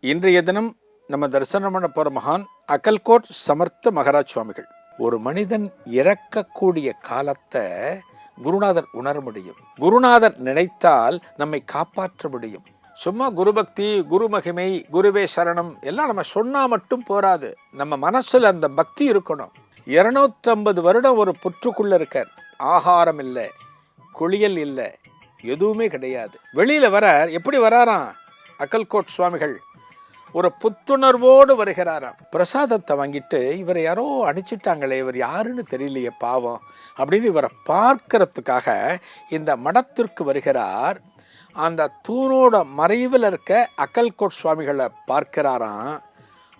இன்றைய தினம் நம்ம தரிசனம் பண்ண போகிற மகான் அக்கல்கோட் சமர்த்த மகாராஜ் சுவாமிகள். ஒரு மனிதன் இறக்கக்கூடிய காலத்தை குருநாதர் உணர முடியும். குருநாதர் நினைத்தால் நம்மை காப்பாற்ற முடியும். சும்மா குருபக்தி, குரு மகிமை, குருவே சரணம் எல்லாம் நம்ம சொன்னா மட்டும் போராது. நம்ம மனசுல அந்த பக்தி இருக்கணும். 250 வருடம் ஒரு புற்றுக்குள்ள இருக்கார். ஆகாரம் இல்லை, குளியல் இல்லை, எதுவுமே கிடையாது. வெளியில வரார். எப்படி வராராம் அக்கல்கோட் சுவாமிகள்? ஒரு புத்துணர்வோடு வருகிறாராம். பிரசாதத்தை வாங்கிட்டு இவரை யாரோ அனுப்பிச்சிட்டாங்களே, இவர் யாருன்னு தெரியலையே பாவம் அப்படின்னு இவரை பார்க்கறதுக்காக இந்த மடத்திற்கு வருகிறார். அந்த தூணோட மறைவில் இருக்க அக்கல்கோட் சுவாமிகளை பார்க்கிறாராம்.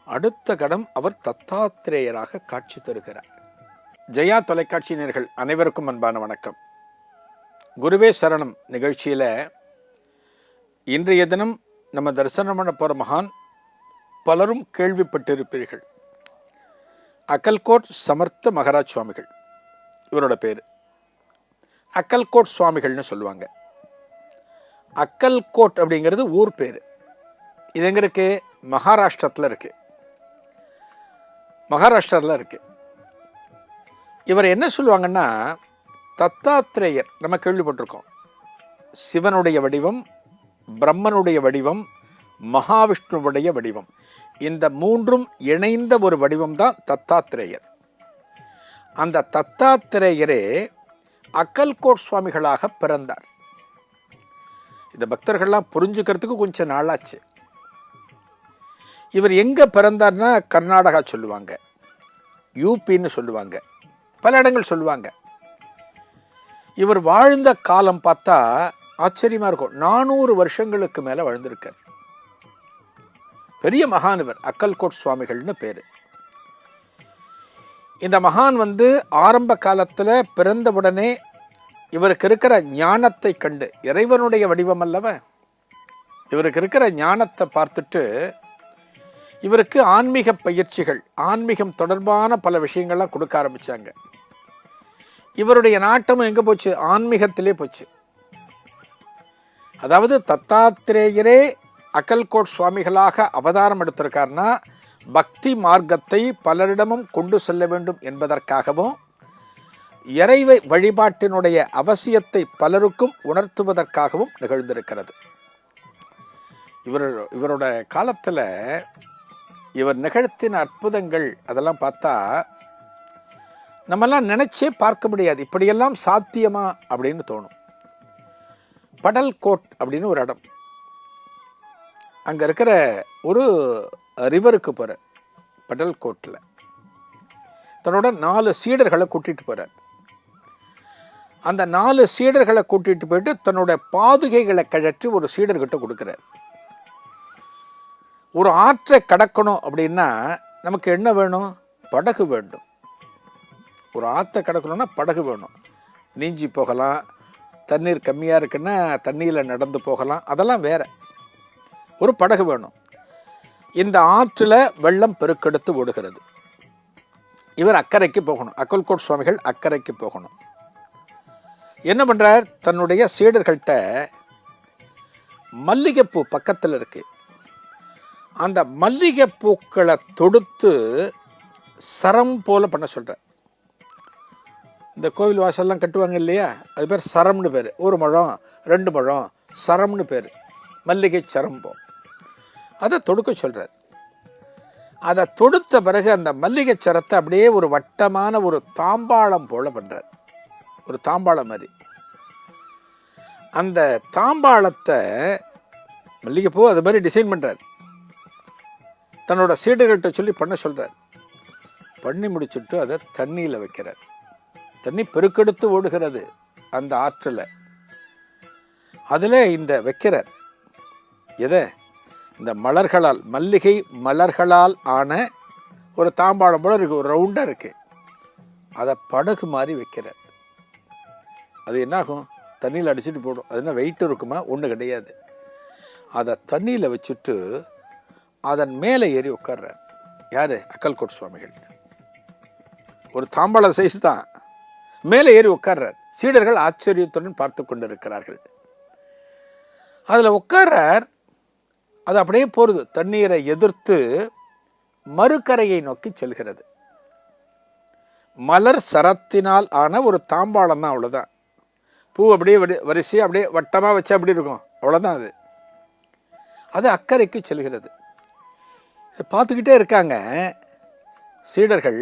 அடுத்த கணம் அவர் தத்தாத்திரேயராக காட்சி தருகிறார். ஜெயா தொலைக்காட்சி நேயர்கள் அனைவருக்கும் அன்பான வணக்கம். குருவே சரணம் நிகழ்ச்சியில் இன்றைய தினம் நம்ம தரிசனம் பண்ண போகிற மகான் பலரும் கேள்விப்பட்டிருப்பீர்கள். அக்கல்கோட் சமர்த்த மகாராஜ் சுவாமிகள் இவரோட பேர். அக்கல்கோட் சுவாமிகள்னு சொல்லுவாங்க. அக்கல்கோட் அப்படிங்கிறது ஊர் பேர். இது எங்கே இருக்கு? மகாராஷ்டிரத்தில் இருக்கு. மகாராஷ்டிராவில் இருக்கு. இவர் என்ன சொல்லுவாங்கன்னா, தத்தாத்திரேயர் நம்ம கேள்விப்பட்டிருக்கோம். சிவனுடைய வடிவம், பிரம்மனுடைய வடிவம், மகாவிஷ்ணுவுடைய வடிவம், இந்த மூன்றும் இணைந்த ஒரு வடிவம் தான் தத்தாத்திரேயர். அந்த தத்தாத்திரேயரே அக்கல்கோட் சுவாமிகளாக பிறந்தார். இந்த பக்தர்கள்லாம் புரிஞ்சுக்கிறதுக்கு கொஞ்சம் நாளாச்சு. இவர் எங்கே பிறந்தார்னா கர்நாடகா சொல்லுவாங்க, யூபின்னு சொல்லுவாங்க, பல இடங்கள் சொல்லுவாங்க. இவர் வாழ்ந்த காலம் பார்த்தா ஆச்சரியமாக இருக்கும். 400 வருஷங்களுக்கு மேலே வாழ்ந்திருக்கார். பெரிய மகான் இவர். அக்கல்கோட் சுவாமிகள்னு பேர். இந்த மகான் ஆரம்ப காலத்தில் பிறந்தவுடனே இவருக்கு இருக்கிற ஞானத்தை கண்டு, இறைவனுடைய வடிவம் அல்லவ, இவருக்கு இருக்கிற ஞானத்தை பார்த்துட்டு இவருக்கு ஆன்மீக பயிற்சிகள், ஆன்மீகம் தொடர்பான பல விஷயங்கள்லாம் கொடுக்க ஆரம்பித்தாங்க. இவருடைய நாட்டமும் எங்கே போச்சு? ஆன்மீகத்திலே போச்சு. அதாவது தத்தாத்திரேயரே அக்கல்கோட் சுவாமிகளாக அவதாரம் எடுத்திருக்காருன்னா பக்தி மார்க்கத்தை பலரிடமும் கொண்டு செல்ல வேண்டும் என்பதற்காகவும், இறைவை வழிபாட்டினுடைய அவசியத்தை பலருக்கும் உணர்த்துவதற்காகவும் நிகழ்ந்திருக்கிறது. இவரோட காலத்தில் இவர் நிகழ்த்தின அற்புதங்கள் அதெல்லாம் பார்த்தா நம்மெல்லாம் நினைச்சே பார்க்க முடியாது. இப்படியெல்லாம் சாத்தியமா அப்படின்னு தோணும். படல்கோட் அப்படின்னு ஒரு இடம், அங்கே இருக்கிற ஒரு ரிவருக்கு போகிறார். படல்கோட்டில் தன்னோட 4 சீடர்களை கூட்டிகிட்டு போகிறார். அந்த 4 சீடர்களை கூட்டிகிட்டு போயிட்டு தன்னோட பாதுகைகளை கழற்றி ஒரு சீடர்கிட்ட கொடுக்குறார். ஒரு ஆற்றை கடக்கணும் அப்படின்னா நமக்கு என்ன வேணும்? படகு வேண்டும். ஒரு ஆற்றை கடக்கணும்னா படகு வேணும். நீஞ்சி போகலாம், தண்ணீர் கம்மியாக இருக்குன்னா தண்ணியில் நடந்து போகலாம், அதெல்லாம் வேற. ஒரு படகு வேணும். இந்த ஆற்றில் வெள்ளம் பெருக்கெடுத்து ஓடுகிறது. இவர் அக்கறைக்கு போகணும். அக்கல்கோட் சுவாமிகள் அக்கறைக்கு போகணும். என்ன பண்ணுறார்? தன்னுடைய சீடர்கள்ட்ட மல்லிகைப்பூ பக்கத்தில் இருக்கு. அந்த மல்லிகைப்பூக்களை தொடுத்து சரம் போல பண்ண சொல்கிறார். இந்த கோவில் வாசல்லாம் கட்டுவாங்க இல்லையா, அது பேர் சரம்னு பேர். 1 முழம் 2 முழம் சரம்னு பேர். மல்லிகை சரம்போ அதை தொடுக்க சொல்கிறார். அதை தொடுத்த பிறகு அந்த மல்லிகை சரத்தை அப்படியே ஒரு வட்டமான ஒரு தாம்பாளம் போல பண்ணுறார். ஒரு தாம்பாளம் மாதிரி. அந்த தாம்பாளத்தை மல்லிகைப்பூ அது மாதிரி டிசைன் பண்ணுறார். தன்னோட சீடர்கள்ட்ட சொல்லி பண்ண சொல்கிறார். பண்ணி முடிச்சுட்டு அதை தண்ணியில் வைக்கிறார். தண்ணி பெருக்கெடுத்து ஓடுகிறது அந்த ஆற்றில். அதில் இந்த வைக்கிறார். எதை? இந்த மலர்களால், மல்லிகை மலர்களால் ஆன ஒரு தாம்பாளம் போல இருக்குது, ஒரு ரவுண்டாக இருக்குது. அதை படகு மாதிரி வைக்கிறார். அது என்னாகும்? தண்ணியில் அடிச்சுட்டு போடும். அது என்ன வெயிட் இருக்குமா? ஒன்றும் கிடையாது. அதை தண்ணியில் வச்சுட்டு அதன் மேலே ஏறி உட்கார்றார். யார்? அக்கல்கோட் சுவாமிகள். ஒரு தாம்பாள சைஸ் தான். மேலே ஏறி உட்கார்றார். சீடர்கள் ஆச்சரியத்துடன் பார்த்து கொண்டிருக்கிறார்கள். அதில் உட்கார்றார். அது அப்படியே போகிறது, தண்ணீரை எதிர்த்து மறுக்கரையை நோக்கி செல்கிறது. மலர் சரத்தினால் ஆன ஒரு தாம்பாளம் தான், அவ்வளோதான். பூ அப்படியே வரிசையாக அப்படியே வட்டமாக வச்சா அப்படி இருக்கும், அவ்வளோதான். அது அக்கறைக்கு செல்கிறது. பார்த்துக்கிட்டே இருக்காங்க சீடர்கள்.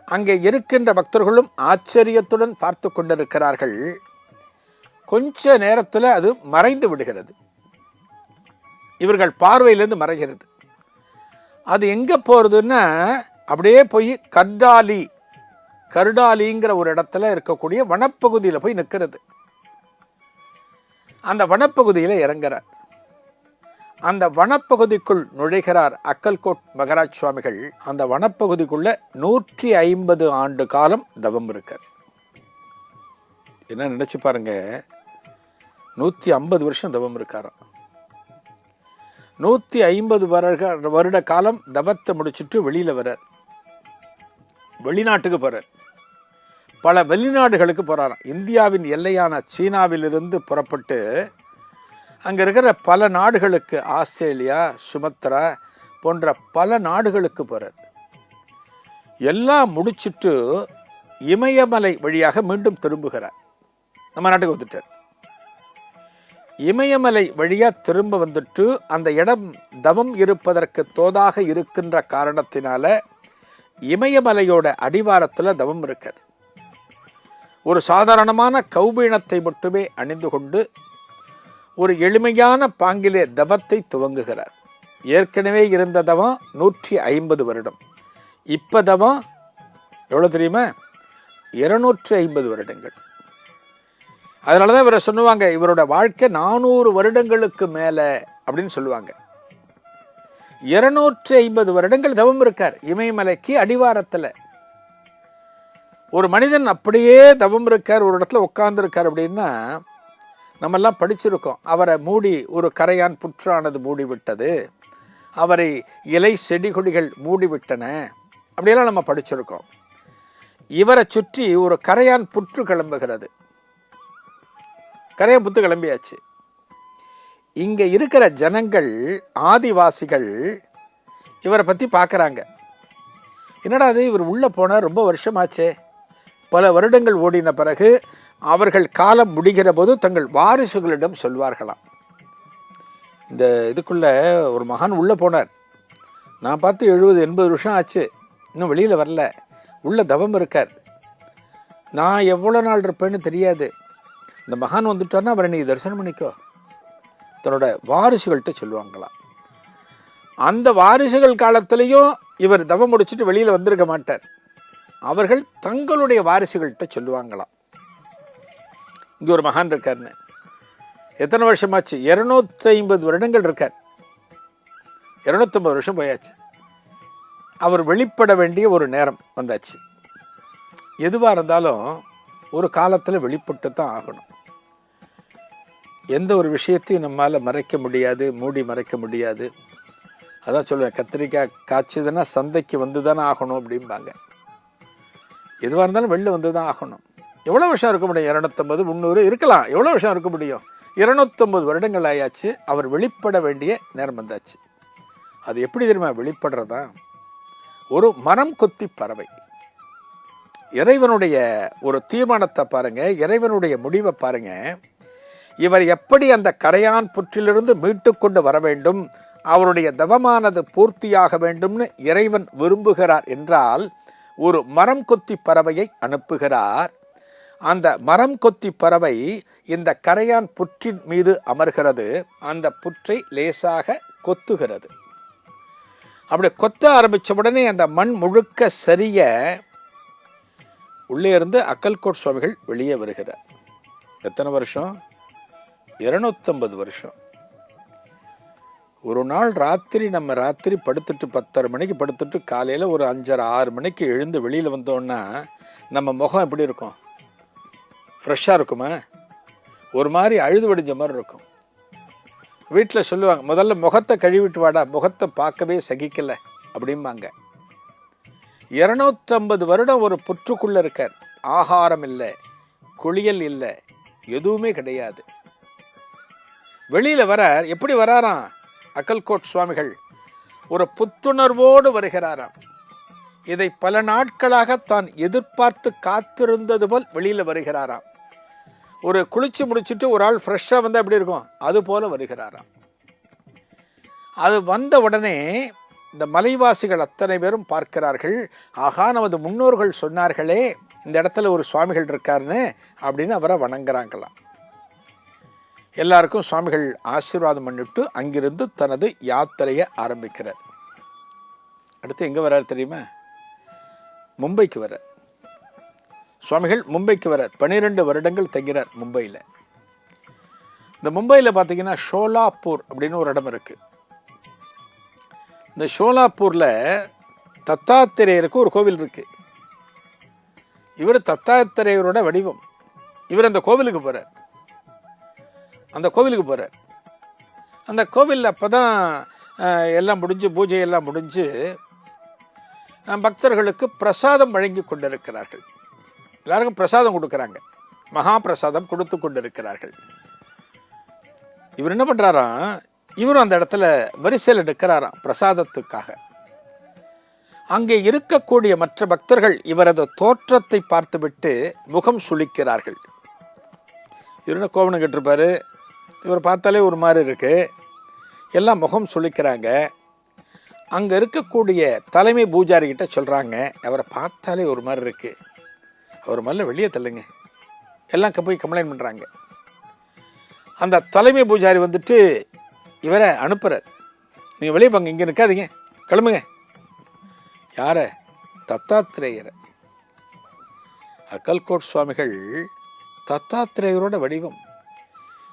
அங்கே இருக்கின்ற பக்தர்களும் ஆச்சரியத்துடன் பார்த்து கொண்டிருக்கிறார்கள். கொஞ்ச நேரத்தில் அது மறைந்து விடுகிறது, இவர்கள் பார்வையிலேருந்து மறைகிறது. அது எங்கே போகிறதுன்னா அப்படியே போய் கர்டாலிங்கிற ஒரு இடத்துல இருக்கக்கூடிய வனப்பகுதியில் போய் நிற்கிறது. அந்த வனப்பகுதியில் இறங்குறார். அந்த வனப்பகுதிக்குள் நுழைகிறார் அக்கல்கோட் மகராஜ் சுவாமிகள். அந்த வனப்பகுதிக்குள்ள 150 ஆண்டு காலம் தவம் இருக்கார். என்ன நினைச்சு பாருங்க, 150 வருஷம் தவம் இருக்காராம். 150 வருட காலம் தவத்தை முடிச்சுட்டு வெளியில வர்றார். வெளிநாட்டுக்கு போறார், பல வெளிநாடுகளுக்கு போறாராம். இந்தியாவின் எல்லையான சீனாவிலிருந்து புறப்பட்டு அங்கே இருக்கிற பல நாடுகளுக்கு, ஆஸ்திரேலியா, சுமத்ரா போன்ற பல நாடுகளுக்கு போகிறார். எல்லாம் முடிச்சுட்டு இமயமலை வழியாக மீண்டும் திரும்புகிறார். நம்ம நாட்டுக்கு வந்துட்டார். இமயமலை வழியாக திரும்ப வந்துட்டு அந்த இடம் தவம் இருப்பதற்கு தோதாக இருக்கின்ற காரணத்தினால இமயமலையோட அடிவாரத்தில் தவம் இருக்கார். ஒரு சாதாரணமான கௌபீனத்தை மட்டுமே அணிந்து கொண்டு ஒரு எளிமையான பாங்கிலே தவத்தை துவங்குகிறார். ஏற்கனவே இருந்த தவம் 150 வருடம். இப்போ தவம் எவ்வளோ தெரியுமா? 250 வருடங்கள். அதனால தான் இவரை சொல்லுவாங்க, இவரோட வாழ்க்கை 400 வருடங்களுக்கு மேலே அப்படின்னு சொல்லுவாங்க. 250 வருடங்கள் தவம் இருக்கார் இமயமலைக்கு அடிவாரத்தில். ஒரு மனிதன் அப்படியே தவம் இருக்கார், ஒரு இடத்துல உட்கார்ந்துருக்கார் அப்படின்னா நம்மெல்லாம் படிச்சிருக்கோம். அவரை மூடி ஒரு கரையான் புற்றானது மூடிவிட்டது, அவரை இலை செடி கொடிகள் மூடிவிட்டன, அப்படியெல்லாம் நம்ம படிச்சிருக்கோம். இவரை சுற்றி ஒரு கரையான் புற்று கிளம்புகிறது. கரையான் புற்று கிளம்பியாச்சு. இங்கே இருக்கிற ஜனங்கள், ஆதிவாசிகள் இவரை பற்றி பார்க்குறாங்க. என்னடா அது, இவர் உள்ளே போனால் ரொம்ப வருஷமாச்சே, பல வருடங்கள் ஓடின பிறகு அவர்கள் காலம் முடிகிற போது தங்கள் வாரிசுகளிடம் சொல்வார்களாம். இந்த இதுக்குள்ளே ஒரு மகான் உள்ளே போனார், நான் பார்த்து 70-80 வருஷம் ஆச்சு, இன்னும் வெளியில் வரல, உள்ள தவம் இருக்கார், நான் எவ்வளோ நாள் இருப்பேன்னு தெரியாது, இந்த மகான் வந்துட்டார்னா அவரை நீ தரிசனம் பண்ணிக்கோ, தன்னோட வாரிசுகள்கிட்ட சொல்லுவாங்களாம். அந்த வாரிசுகள் காலத்திலையும் இவர் தவம் முடிச்சுட்டு வெளியில் வந்திருக்க மாட்டார், அவர்கள் தங்களுடைய வாரிசுகள்கிட்ட சொல்லுவாங்களாம், இங்கே ஒரு மகான் இருக்காருன்னு. எத்தனை வருஷமாச்சு? 250 வருடங்கள் இருக்கார். 250 வருஷம் போயாச்சு. அவர் வெளிப்பட வேண்டிய ஒரு நேரம் வந்தாச்சு. எதுவாக இருந்தாலும் ஒரு காலத்தில் வெளிப்பட்டு தான் ஆகணும். எந்த ஒரு விஷயத்தையும் நம்மால் மறைக்க முடியாது, மூடி மறைக்க முடியாது. அதான் சொல்லுவேன், கத்திரிக்காய் காய்ச்சதுன்னா சந்தைக்கு வந்து தானே ஆகணும் அப்படிம்பாங்க. எதுவாக இருந்தாலும் வெளில வந்து தான் ஆகணும். எவ்வளோ வருஷம் இருக்க முடியும்? 250, 300 இருக்கலாம். எவ்வளோ வருஷம் இருக்க முடியும்? 250 வருடங்கள் ஆயாச்சு. அவர் வெளிப்பட வேண்டிய நேரம் வந்தாச்சு. அது எப்படி தெரியுமா வெளிப்படுறதா? ஒரு மரம் கொத்தி பறவை. இறைவனுடைய ஒரு தீர்மானத்தை பாருங்க, இறைவனுடைய முடிவை பாருங்க. இவர் எப்படி அந்த கரையான் புற்றிலிருந்து மீட்டு கொண்டு வர வேண்டும், அவருடைய தவமானது பூர்த்தியாக வேண்டும்னு இறைவன் விரும்புகிறார் என்றால் ஒரு மரம் கொத்தி பறவையை அனுப்புகிறார். அந்த மரம் கொத்தி பறவை இந்த கரையான் புற்றின் மீது அமர்கிறது. அந்த புற்றை லேசாக கொத்துகிறது. அப்படி கொத்த ஆரம்பித்த உடனே அந்த மண் முழுக்க சரிய உள்ளே இருந்து அக்கல்கோட் சுவாமிகள் வெளியே வருகிறார். எத்தனை வருஷம்? 250 வருஷம். ஒரு நாள் ராத்திரி படுத்துட்டு 10:30 மணிக்கு படுத்துட்டு காலையில் ஒரு 5:30-6 மணிக்கு எழுந்து வெளியில் வந்தோன்னா நம்ம முகம் எப்படி இருக்கும்? ஃப்ரெஷ்ஷாக இருக்குமா? ஒரு மாதிரி அழுது வடிஞ்ச மாதிரி இருக்கும். வீட்டில் சொல்லுவாங்க, முதல்ல முகத்தை கழுவிட்டு வாடா, முகத்தை பார்க்கவே சகிக்கலை அப்படிம்பாங்க. 250 வருடம் ஒரு புற்றுக்குள்ளே இருக்கார். ஆகாரம் இல்லை, குளியல் இல்லை, எதுவுமே கிடையாது. வெளியில் வரார். எப்படி வராராம்? அக்கல்கோட் சுவாமிகள் ஒரு புத்துணர்வோடு வருகிறாராம். இதை பல நாட்களாக தான் எதிர்பார்த்து காத்திருந்தது போல் வெளியில் வருகிறாராம். ஒரு குளிச்சு முடிச்சுட்டு ஒரு ஆள் ஃப்ரெஷ்ஷாக வந்து எப்படி இருக்கும், அது போல வருகிறாராம். அது வந்த உடனே இந்த மலைவாசிகள் அத்தனை பேரும் பார்க்கிறார்கள். ஆகா, நமது முன்னோர்கள் சொன்னார்களே இந்த இடத்துல ஒரு சுவாமிகள் இருக்காருன்னு அப்படின்னு அவரை வணங்குறாங்களாம். எல்லாருக்கும் சுவாமிகள் ஆசீர்வாதம் பண்ணிவிட்டு அங்கிருந்து தனது யாத்திரையை ஆரம்பிக்கிறார். அடுத்து எங்கே வர்றார் தெரியுமா? மும்பைக்கு வர்றார். சுவாமிகள் மும்பைக்கு வர்றார். 12 வருடங்கள் தங்கிறார் மும்பையில். இந்த மும்பையில் பார்த்தீங்கன்னா ஷோலாப்பூர் அப்படின்னு ஒரு இடம் இருக்குது. இந்த ஷோலாப்பூரில் தத்தாத்திரேயருக்கு ஒரு கோவில் இருக்குது. இவர் தத்தாத்திரேயரோட வடிவம். இவர் அந்த கோவிலுக்கு போகிறார். அந்த கோவிலில் அப்போ தான் எல்லாம் முடிஞ்சு, பூஜையெல்லாம் முடிஞ்சு பக்தர்களுக்கு பிரசாதம் வழங்கி கொண்டிருக்கிறார்கள். எல்லாருக்கும் பிரசாதம் கொடுக்குறாங்க. மகா பிரசாதம் கொடுத்து கொண்டிருக்கிறார்கள். இவர் என்ன பண்ணுறாராம், இவரும் அந்த இடத்துல வரிசையில் நிற்கிறாராம் பிரசாதத்துக்காக. அங்கே இருக்கக்கூடிய மற்ற பக்தர்கள் இவரது தோற்றத்தை பார்த்துவிட்டு முகம் சுளிக்கிறார்கள். இவர் என்ன கோவணம் கேட்டிருப்பாரு, இவர் பார்த்தாலே ஒரு மாதிரி இருக்கு, எல்லாம் முகம் சுளிக்கிறாங்க. அங்கே இருக்கக்கூடிய தலைமை பூஜாரிகிட்ட சொல்கிறாங்க, அவரை பார்த்தாலே ஒரு மாதிரி இருக்கு, அவர் மேலே வெளியே தள்ளுங்க. எல்லாம் போய் கம்ப்ளைண்ட் பண்ணுறாங்க. அந்த தலைமை பூஜாரி வந்துட்டு இவரை அனுப்புகிறார். நீங்கள் வெளியே போங்க, இங்கே நிற்காதீங்க, கிளம்புங்க. யாரை? தத்தாத்திரேயரை. அக்கல்கோட் சுவாமிகள் தத்தாத்திரேயரோட வடிவம்.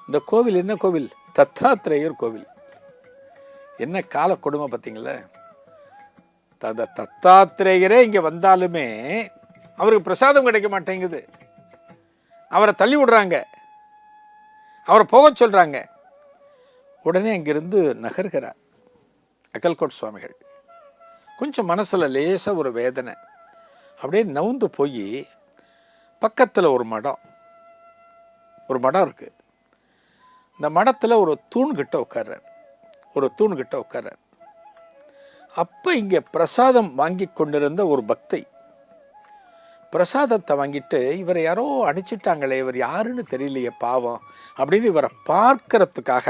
இந்த கோவில் என்ன கோவில்? தத்தாத்திரேயர் கோவில். என்ன கால கொடுமை பார்த்தீங்களா? அந்த தத்தாத்திரேயரே இங்கே வந்தாலுமே அவருக்கு பிரசாதம் கிடைக்க மாட்டேங்குது. அவரை தள்ளி விடுறாங்க, அவரை போக சொல்கிறாங்க. உடனே அங்கிருந்து நகர்கிறார் அக்கல்கோட் சுவாமிகள். கொஞ்சம் மனசில் லேசாக ஒரு வேதனை. அப்படியே நவுந்து போய் பக்கத்தில் ஒரு மடம் இருக்குது. இந்த மடத்தில் ஒரு தூண்கிட்ட உட்கார்றார். அப்போ இங்கே பிரசாதம் வாங்கி கொண்டிருந்த ஒரு பக்தை பிரசாதத்தை வாங்கிட்டு, இவரை யாரோ அடிச்சிட்டாங்களே, இவர் யாருன்னு தெரியலையே பாவம் அப்படின்னு இவரை பார்க்கறதுக்காக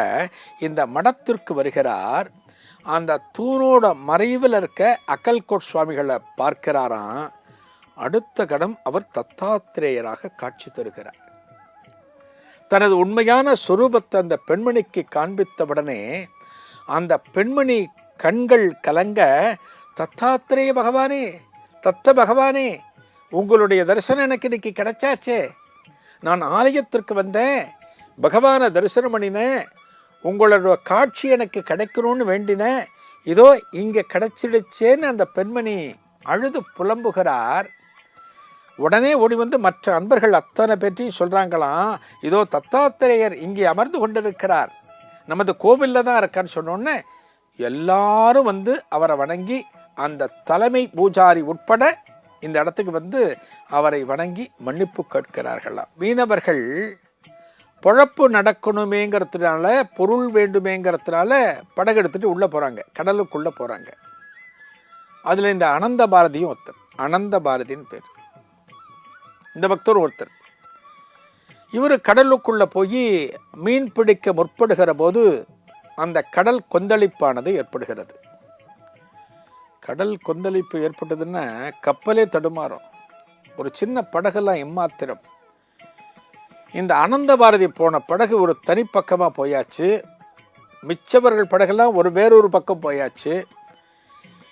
இந்த மடத்திற்கு வருகிறார். அந்த தூணோட மறைவில் இருக்க அக்கல்கோட் சுவாமிகளை பார்க்கிறாராம். அடுத்த கணம் அவர் தத்தாத்திரேயராக காட்சி தருகிறார். தனது உண்மையான சொரூபத்தை அந்த பெண்மணிக்கு காண்பித்தவுடனே அந்த பெண்மணி கண்கள் கலங்க, தத்தாத்திரேய பகவானே, தத்த பகவானே, உங்களுடைய தரிசனம் எனக்கு இன்னைக்கு கிடைச்சாச்சே. நான் ஆலயத்திற்கு வந்தேன், பகவானை தரிசனம் பண்ணினேன், உங்களோட காட்சி எனக்கு கிடைக்கணும்னு வேண்டினேன், இதோ இங்கே கிடைச்சிடுச்சேன்னு அந்த பெண்மணி அழுது புலம்புகிறார். உடனே ஓடி வந்து மற்ற அன்பர்கள் அத்தனை பேற்றையும் சொல்கிறாங்களாம், இதோ தத்தாத்திரேயர் இங்கே அமர்ந்து கொண்டிருக்கிறார், நமது கோவிலில் தான் இருக்கான்னு சொன்னோன்னே எல்லாரும் வந்து அவரை வணங்கி, அந்த தலைமை பூஜாரி உட்பட இந்த இடத்துக்கு வந்து அவரை வணங்கி மன்னிப்பு கேட்கிறார்களாம். மீனவர்கள் பொழப்பு நடக்கணுமேங்கிறதுனால, பொருள் வேண்டுமேங்கிறதுனால படகு எடுத்துட்டு உள்ளே போகிறாங்க, கடலுக்குள்ளே போகிறாங்க. அதில் இந்த அனந்த பாரதியும் ஒருத்தர், அனந்த பாரதின்னு பேர். இந்த பக்தர் ஒருத்தர். இவர் கடலுக்குள்ளே போய் மீன் பிடிக்க முற்படுகிற போது அந்த கடல் கொந்தளிப்பானது ஏற்படுகிறது. கடல் கொந்தளிப்பு ஏற்பட்டதுன்னா கப்பலே தடுமாறும், ஒரு சின்ன படகெல்லாம் எம்மாத்திரம். இந்த அனந்த பாரதி போன படகு ஒரு தனிப்பக்கமாக போயாச்சு, மிச்சவர்கள் படகெல்லாம் வேறொரு பக்கம் போயாச்சு.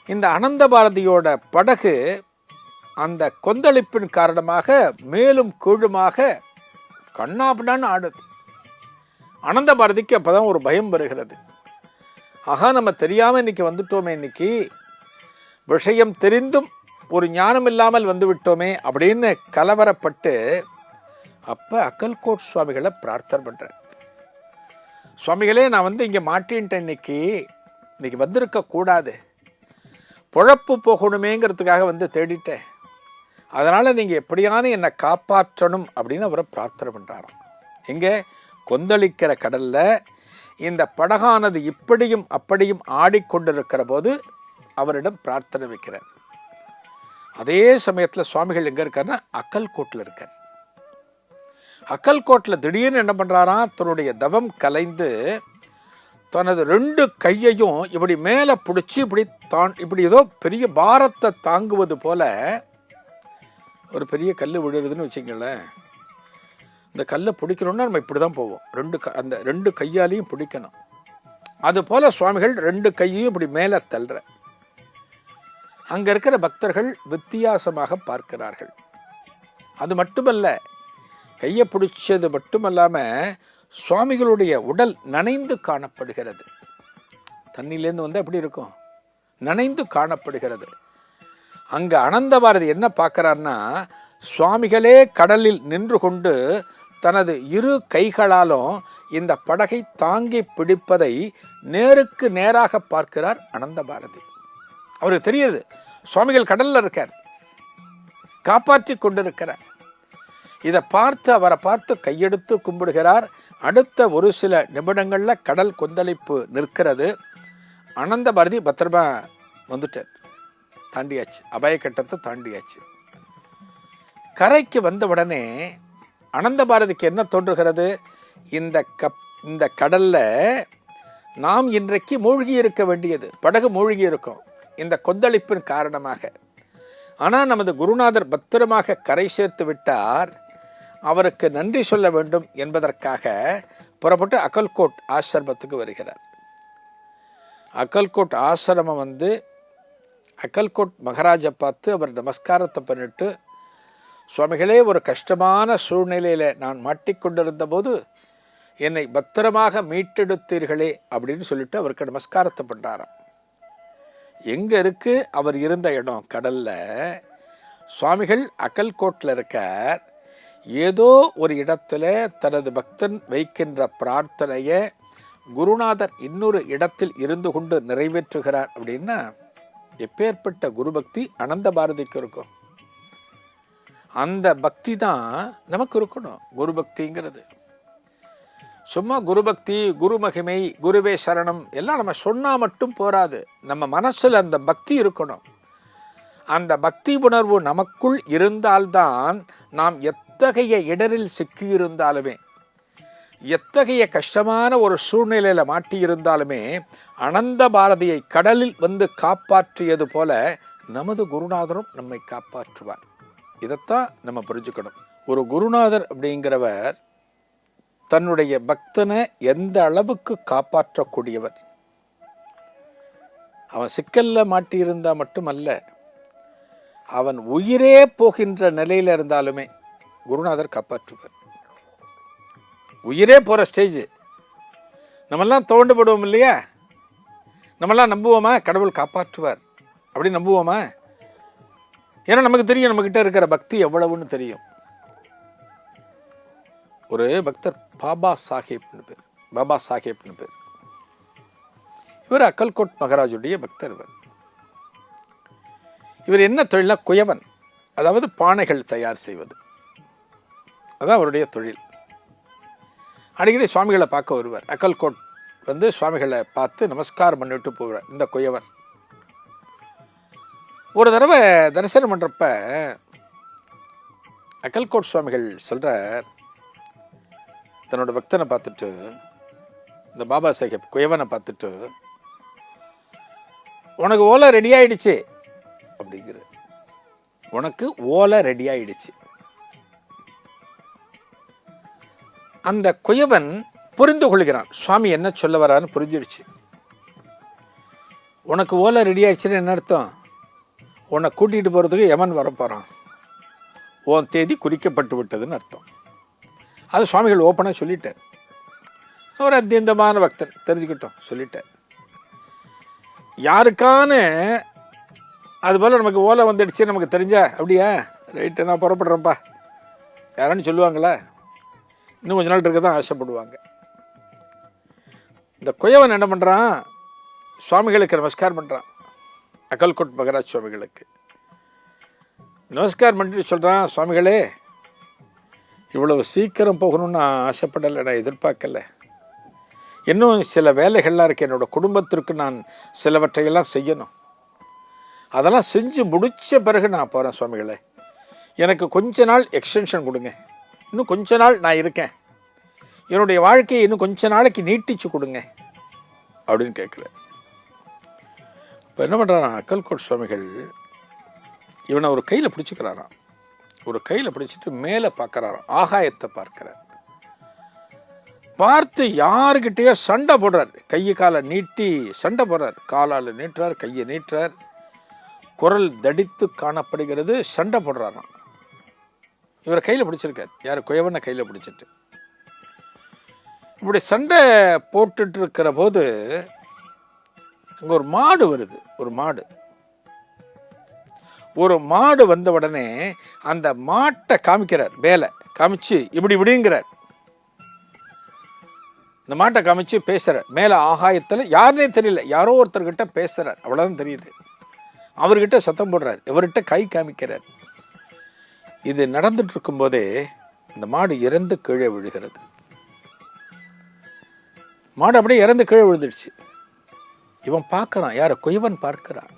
இந்த அனந்த பாரதியோட படகு அந்த கொந்தளிப்பின் காரணமாக மேலும் கீழுமாக கண்ணாபின்னான்னு ஆடுது. அனந்த பாரதிக்கு அப்போ தான் ஒரு பயம் வருகிறது. ஆகா, நம்ம தெரியாமல் இன்னைக்கு வந்துட்டோமே, இன்னைக்கு விஷயம் தெரிந்தும் ஒரு ஞானம் இல்லாமல் வந்து விட்டோமே அப்படின்னு கலவரப்பட்டு அப்போ அக்கல்கோட் சுவாமிகளை பிரார்த்தனை பண்ணுறேன். சுவாமிகளே, நான் வந்து இங்கே மாட்டின்ட்டேன், இன்னைக்கு வந்திருக்கக்கூடாது, பொழப்பு போகணுமேங்கிறதுக்காக வந்து தேடிட்டேன், அதனால் நீங்கள் எப்படியான என்னை காப்பாற்றணும் அப்படின்னு அவரை பிரார்த்தனை பண்ணுறாராம். எங்கே? கொந்தளிக்கிற கடலில் இந்த படகானது இப்படியும் அப்படியும் ஆடிக்கொண்டிருக்கிற போது அவரிடம் பிரார்த்தனை வைக்கிறார். அதே சமயத்தில் சுவாமிகள் எங்கே இருக்காருன்னா அக்கல்கோட்டில் இருக்கார். அக்கல்கோட்டில் திடீர்னு என்ன பண்ணுறாராம், தன்னுடைய தவம் கலைந்து தனது 2 கையையும் இப்படி மேலே பிடிச்சி இப்படி ஏதோ பெரிய பாரத்தை தாங்குவது போல, ஒரு பெரிய கல் விழுறதுன்னு வச்சுங்களேன், இந்த கல்லை பிடிக்கணும்னா நம்ம இப்படி தான் போவோம், அந்த 2 கையாலையும் பிடிக்கணும். அதுபோல் சுவாமிகள் 2 கையையும் இப்படி மேலே தள்ளுற. அங்கே இருக்கிற பக்தர்கள் வித்தியாசமாக பார்க்கிறார்கள். அது மட்டுமல்ல, கையை பிடிச்சது மட்டுமல்லாமல் சுவாமிகளுடைய உடல் நனைந்து காணப்படுகிறது. தண்ணியிலேருந்து வந்தால் எப்படி இருக்கும், நனைந்து காணப்படுகிறது. அங்கே அனந்த பாரதி என்ன பார்க்குறாருன்னா, சுவாமிகளே கடலில் நின்று கொண்டு தனது 2 கைகளாலும் இந்த படகை தாங்கி பிடிப்பதை நேருக்கு நேராக பார்க்கிறார் அனந்த பாரதி. அவருக்கு தெரியுது சுவாமிகள் கடலில் இருக்கார், காப்பாற்றி கொண்டிருக்கிறார். இதை பார்த்து அவரை பார்த்து கையெடுத்து கும்பிடுகிறார். அடுத்த ஒரு சில நிமிடங்களில் கடல் கொந்தளிப்பு நிற்கிறது. அனந்த பாரதி பத்திரமா வந்துட்டார், தாண்டியாச்சு, அபாயக்கட்டத்தை தாண்டியாச்சு. கரைக்கு வந்த உடனே அனந்த பாரதிக்கு என்ன தோன்றுகிறது, இந்த கடல்ல நாம் இன்றைக்கு மூழ்கி இருக்க வேண்டியது, படகு மூழ்கி இருக்கும் இந்த கொந்தளிப்பின் காரணமாக. ஆனால் நமது குருநாதர் பத்திரமாக கரை சேர்த்து விட்டார், அவருக்கு நன்றி சொல்ல வேண்டும் என்பதற்காக புறப்பட்டு அக்கல்கோட் ஆசிரமத்துக்கு வருகிறார். அக்கல்கோட் ஆசிரமம் வந்து அக்கல்கோட் மகாராஜை பார்த்து அவர் நமஸ்காரத்தை பண்ணிட்டு, சுவாமிகளே, ஒரு கஷ்டமான சூழ்நிலையில் நான் மாட்டிக்கொண்டிருந்த போது என்னை பத்திரமாக மீட்டெடுத்தீர்களே அப்படின்னு சொல்லிட்டு அவருக்கு நமஸ்காரத்தை பண்ணுறாராம். எங்கே இருக்குது அவர் இருந்த இடம், கடலில். சுவாமிகள் அக்கல்கோட்டில் இருக்கார். ஏதோ ஒரு இடத்துல தனது பக்தன் வைக்கின்ற பிரார்த்தனையை குருநாதர் இன்னொரு இடத்தில் இருந்து கொண்டு நிறைவேற்றுகிறார் அப்படின்னா எப்பேற்பட்ட குரு பக்தி அனந்த பாரதிக்கு இருக்கும். அந்த பக்தி தான் நமக்கு இருக்கணும். குரு பக்திங்கிறது சும்மா குரு பக்தி, குரு மகிமை, குருவே சரணம் எல்லாம் நம்ம சொன்னால் மட்டும் போராது. நம்ம மனசில் அந்த பக்தி இருக்கணும். அந்த பக்தி உணர்வு நமக்குள் இருந்தால்தான் நாம் எத்தகைய இடரில் சிக்கியிருந்தாலுமே, எத்தகைய கஷ்டமான ஒரு சூழ்நிலையில் மாட்டியிருந்தாலுமே அனந்த பாரதியை கடலில் வந்து காப்பாற்றியது போல நமது குருநாதரும் நம்மை காப்பாற்றுவார். இதைத்தான் நம்ம புரிஞ்சுக்கணும். ஒரு குருநாதர் அப்படிங்கிறவர் தன்னுடைய பக்தனை எந்த அளவுக்கு காப்பாற்றக்கூடியவர். அவன் சிக்கல்ல மாட்டியிருந்தால் மட்டுமல்ல, அவன் உயிரே போகின்ற நிலையில் இருந்தாலுமே குருநாதர் காப்பாற்றுவார். உயிரே போகிற ஸ்டேஜ் நம்மெல்லாம் தோண்டுபடுவோம் இல்லையா, நம்மெல்லாம் நம்புவோமா கடவுள் காப்பாற்றுவார் அப்படி நம்புவோமா? ஏன்னா நமக்கு தெரியும் நம்மக்கிட்ட இருக்கிற பக்தி எவ்வளவுன்னு தெரியும். ஒரு பக்தர் பாபா சாஹேப்னு பேர். இவர் அக்கல்கோட் மகாராஜுடைய பக்தர். இவர் என்ன தொழில்னா குயவன், அதாவது பானைகள் தயார் செய்வது, அதான் அவருடைய தொழில். அடிக்கடி சுவாமிகளை பார்க்க வருவார். அக்கல்கோட் வந்து சுவாமிகளை பார்த்து நமஸ்காரம் பண்ணிவிட்டு போவார் இந்த குயவன். ஒரு தடவை தரிசனம் பண்ணுறப்ப அக்கல்கோட் சுவாமிகள் சொல்கிறார், தன்னோட பக்தனை பார்த்துட்டு, இந்த பாபா சாஹேப் குயவனை பார்த்துட்டு, உனக்கு ஓலை ரெடி ஆயிடுச்சு அப்படிங்கிற, உனக்கு ஓலை ரெடி ஆயிடுச்சு. அந்த குயவன் புரிந்து கொள்கிறான், சுவாமி என்ன சொல்ல வரான்னு புரிஞ்சிடுச்சு. உனக்கு ஓலை ரெடி ஆயிடுச்சுன்னு என்ன அர்த்தம்? உன்னை கூட்டிகிட்டு போகிறதுக்கு யமன் வரப்போகிறான், உன் தேதி குறிக்கப்பட்டு விட்டதுன்னு அர்த்தம். அது சுவாமிகள் ஓப்பனாக சொல்லிட்டார். ஒரு அத்தியந்தமான பக்தன், தெரிஞ்சுக்கிட்டோம், சொல்லிட்டார். யாருக்கான அதுபோல் நமக்கு ஓலை வந்துடுச்சு நமக்கு தெரிஞ்சா, அப்படியா ரைட்டு நான் புறப்படுறேன்ப்பா யாரான்னு சொல்லுவாங்களா? இன்னும் கொஞ்ச நாள் இருக்க தான் ஆசைப்படுவாங்க. இந்த குயவன் என்ன பண்ணுறான், சுவாமிகளுக்கு நமஸ்காரம் பண்ணுறான். அக்கல்கோட் மகாராஜ் சுவாமிகளுக்கு நமஸ்காரம் பண்ணிட்டு சொல்கிறான், சுவாமிகளே, இவ்வளவு சீக்கிரம் போகணும்னு நான் ஆசைப்படலை, நான் எதிர்பார்க்கல. இன்னும் சில வேலைகள்லாம் இருக்குது, என்னோடய குடும்பத்திற்கு நான் சிலவற்றையெல்லாம் செய்யணும். அதெல்லாம் செஞ்சு முடித்த பிறகு நான் போகிறேன் சுவாமிகளே, எனக்கு கொஞ்ச நாள் எக்ஸ்டென்ஷன் கொடுங்க, இன்னும் கொஞ்ச நாள் நான் இருக்கேன், என்னுடைய வாழ்க்கையை இன்னும் கொஞ்ச நாளைக்கு நீட்டிச்சு கொடுங்க அப்படின்னு கேட்குறேன். இப்போ என்ன பண்ணுறாராம் அக்கல்கோட் சுவாமிகள், இவனை ஒரு கையில் பிடிச்சிக்கிறாராம். ஒரு கையில் பிடிச்சிட்டு மேலே பார்க்குறாராம், ஆகாயத்தை பார்க்குறார். பார்த்து யாருக்கிட்டேயோ சண்டை போடுறார், கையை காலை நீட்டி சண்டை போடுறார், காலால் நீட்டுறார், கையை நீட்டுறார், குரல் தடித்து காணப்படுகிறது, சண்டை போடுறாராம். இவரை கையில் பிடிச்சிருக்கார், யார் குயவனை கையில் பிடிச்சிட்டு. இப்படி சண்டை போட்டுட்டு இருக்கிற போது அங்கே ஒரு மாடு வருது. ஒரு மாடு வந்த உடனே அந்த மாட்டை காமிக்கிறார், மேலே காமிச்சு இப்படி இப்படிங்கிறார். இந்த மாட்டை காமிச்சு பேசுகிறார், மேலே ஆகாயத்தில் யாருனே தெரியல, யாரோ ஒருத்தர்கிட்ட பேசுகிறார், அவ்வளோதான் தெரியுது. அவர்கிட்ட சத்தம் போடுறார், இவர்கிட்ட கை காமிக்கிறார். இது நடந்துட்டு இருக்கும்போதே இந்த மாடு இறந்து கீழே விழுகிறது. மாடு அப்படியே இறந்து கீழே விழுந்துடுச்சு. இவன் பார்க்குறான், யார் குயவன் பார்க்கிறான்.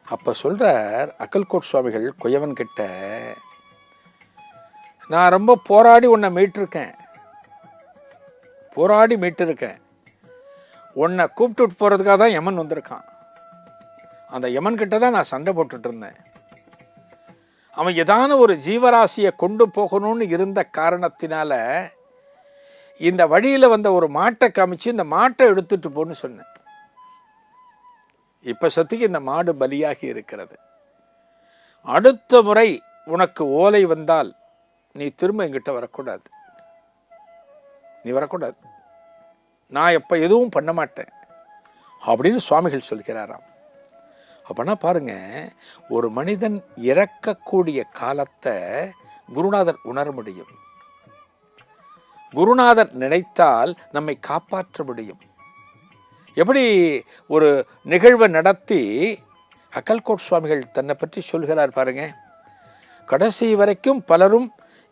அப்போ சொல்கிறார் அக்கல்கோட் சுவாமிகள் குயவன் கிட்ட, நான் ரொம்ப போராடி உன்னை மீட்டிருக்கேன், உன்னை கூப்பிட்டு போகிறதுக்காக தான் யமன் வந்திருக்கான். அந்த யமன் கிட்ட தான் நான் சண்டை போட்டுட்டு இருந்தேன். அவன் ஏதான ஒரு ஜீவராசியை கொண்டு போகணும்னு இருந்த காரணத்தினால இந்த வழியில் வந்த ஒரு மாட்டை காமிச்சு இந்த மாட்டை எடுத்துட்டு போன்னு சொன்னேன். இப்போ சத்துக்கு இந்த மாடு பலியாகி இருக்கிறது. அடுத்த முறை உனக்கு ஓலை வந்தால் நீ திரும்ப என்கிட்ட வரக்கூடாது, நான் எப்போ எதுவும் பண்ண மாட்டேன் அப்படின்னு சுவாமிகள் சொல்கிறாராம். அப்பனா பாருங்க, ஒரு மனிதன் இறக்கக்கூடிய காலத்தை குருநாதர் உணர முடியும். குருநாதர் நினைத்தால் நம்மை காப்பாற்ற முடியும். எப்படி ஒரு நிகழ்வை நடத்தி அக்கல்கோட் சுவாமிகள் தன்னை பற்றி சொல்கிறார் பாருங்க. கடைசி வரைக்கும் பலரும்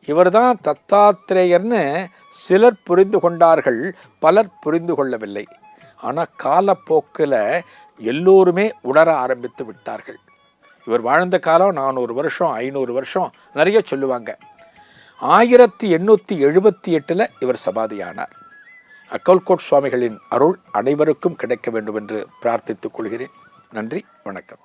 இவர்தான் தத்தாத்திரேயர்னு சிலர் புரிந்து கொண்டார்கள், பலர் புரிந்து கொள்ளவில்லை. ஆனால் காலப்போக்கில் எல்லோருமே உணர ஆரம்பித்து விட்டார்கள். இவர் வாழ்ந்த காலம் 400 வருஷம் 500 வருஷம் நிறைய சொல்லுவாங்க. 1878 இவர் சமாதியானார். அக்கல்கோட் சுவாமிகளின் அருள் அனைவருக்கும் கிடைக்க வேண்டும் என்று பிரார்த்தித்துக் கொள்கிறேன். நன்றி, வணக்கம்.